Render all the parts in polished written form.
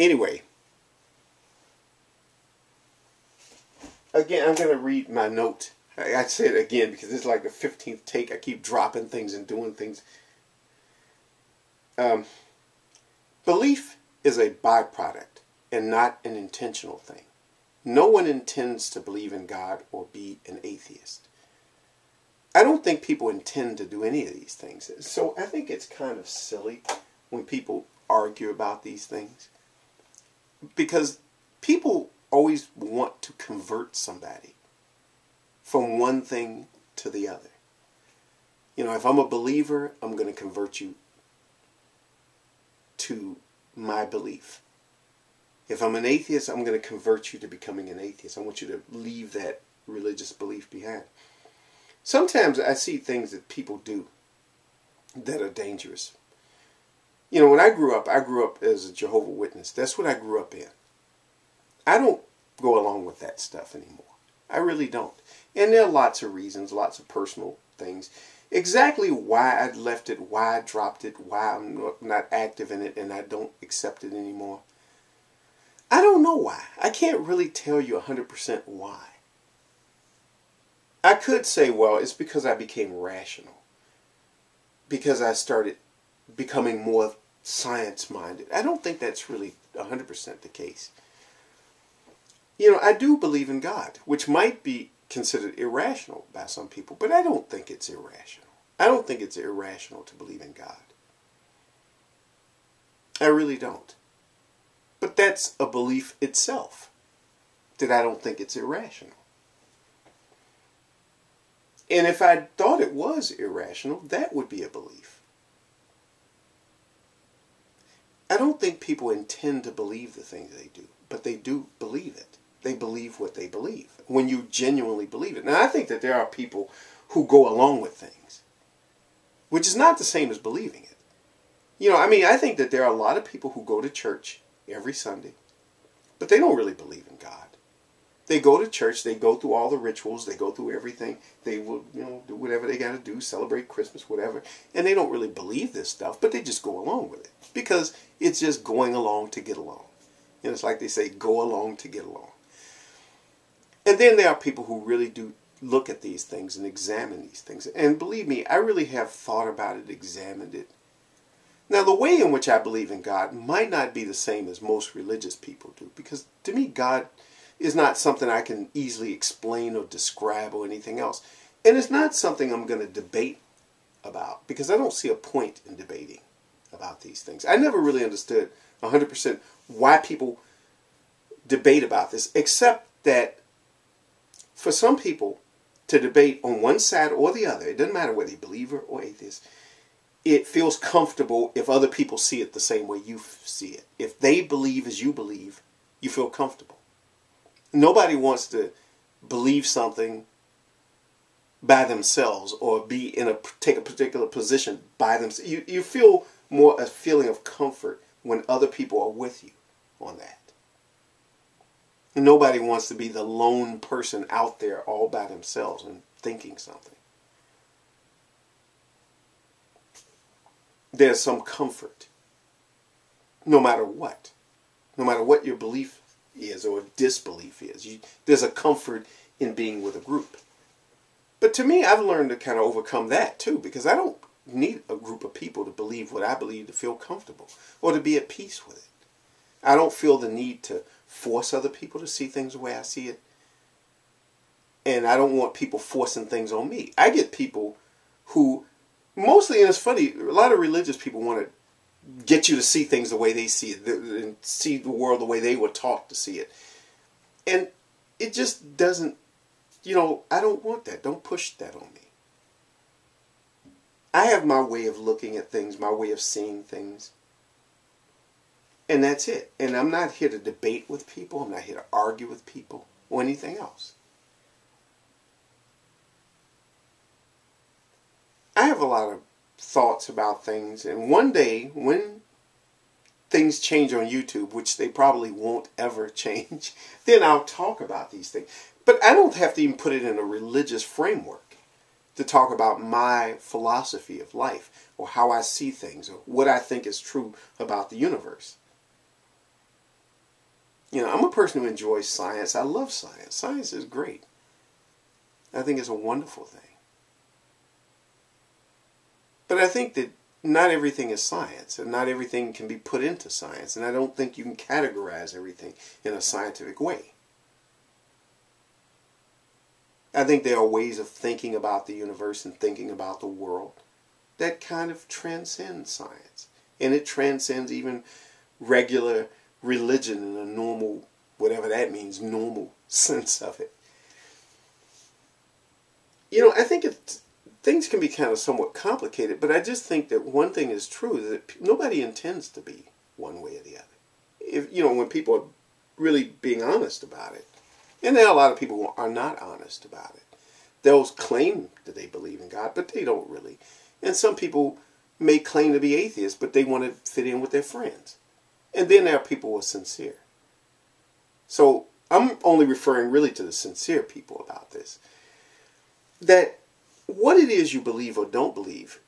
Anyway, again, I'm going to read my note. I say it again because it's like the 15th take. I keep dropping things and doing things. Belief is a byproduct and not an intentional thing. No one intends to believe in God or be an atheist. I don't think people intend to do any of these things. So I think it's kind of silly when people argue about these things. Because people always want to convert somebody from one thing to the other. You know, if I'm a believer, I'm going to convert you to my belief. If I'm an atheist, I'm going to convert you to becoming an atheist. I want you to leave that religious belief behind. Sometimes I see things that people do that are dangerous. You know, when I grew up as a Jehovah's Witness. That's what I grew up in. I don't go along with that stuff anymore. I really don't. And there are lots of reasons, lots of personal things. Exactly why I left it, why I dropped it, why I'm not active in it and I don't accept it anymore. I don't know why. I can't really tell you 100% why. I could say, well, it's because I became rational. Because I started becoming more science-minded. I don't think that's really 100% the case. You know, I do believe in God, which might be considered irrational by some people, but I don't think it's irrational. I don't think it's irrational to believe in God. I really don't. But that's a belief itself, that I don't think it's irrational. And if I thought it was irrational, that would be a belief. I don't think people intend to believe the things they do, but they do believe it. They believe what they believe when you genuinely believe it. Now, I think that there are people who go along with things, which is not the same as believing it. You know, I mean, I think that there are a lot of people who go to church every Sunday, but they don't really believe in God. They go to church, they go through all the rituals, they go through everything. They will, you know, do whatever they got to do, celebrate Christmas, whatever. And they don't really believe this stuff, but they just go along with it because it's just going along to get along. You know, it's like they say, go along to get along. And then there are people who really do look at these things and examine these things. And believe me, I really have thought about it, examined it. Now, the way in which I believe in God might not be the same as most religious people do, because to me, God is not something I can easily explain or describe or anything else. And it's not something I'm going to debate about, because I don't see a point in debating about these things. I never really understood 100% why people debate about this, except that for some people to debate on one side or the other, it doesn't matter whether you're believer or atheist, it feels comfortable if other people see it the same way you see it. If they believe as you believe, you feel comfortable. Nobody wants to believe something by themselves or take a particular position by themselves. You feel more a feeling of comfort when other people are with you on that. And nobody wants to be the lone person out there all by themselves and thinking something. There's some comfort, no matter what your belief is or disbelief is. There's a comfort in being with a group. But to me, I've learned to kind of overcome that too, because I don't need a group of people to believe what I believe to feel comfortable or to be at peace with it. I don't feel the need to force other people to see things the way I see it. And I don't want people forcing things on me. I get people who mostly, and it's funny, a lot of religious people want to get you to see things the way they see it and see the world the way they were taught to see it. And it just doesn't, you know, I don't want that. Don't push that on me. I have my way of looking at things, my way of seeing things. And that's it. And I'm not here to debate with people. I'm not here to argue with people or anything else. I have a lot of thoughts about things, and one day when things change on YouTube, which they probably won't ever change, then I'll talk about these things. But I don't have to even put it in a religious framework to talk about my philosophy of life or how I see things or what I think is true about the universe. You know, I'm a person who enjoys science. I love science. Science is great. I think it's a wonderful thing. But I think that not everything is science, and not everything can be put into science, and I don't think you can categorize everything in a scientific way. I think there are ways of thinking about the universe and thinking about the world that kind of transcend science. And it transcends even regular religion in a normal, whatever that means, normal sense of it. You know, I think things can be kind of somewhat complicated, but I just think that one thing is true, that nobody intends to be one way or the other. If, you know, when people are really being honest about it, and there are a lot of people who are not honest about it. They'll claim that they believe in God, but they don't really. And some people may claim to be atheists, but they want to fit in with their friends. And then there are people who are sincere. So I'm only referring really to the sincere people about this. That what it is you believe or don't believe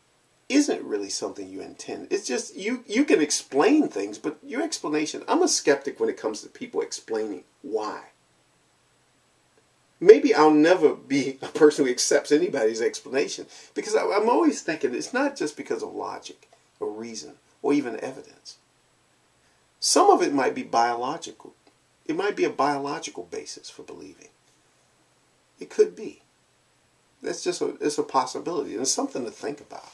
isn't really something you intend. It's just you can explain things, but your explanation, I'm a skeptic when it comes to people explaining why. Maybe I'll never be a person who accepts anybody's explanation, because I'm always thinking it's not just because of logic or reason or even evidence. Some of it might be biological. It might be a biological basis for believing. It could be. It's a possibility, and it's something to think about.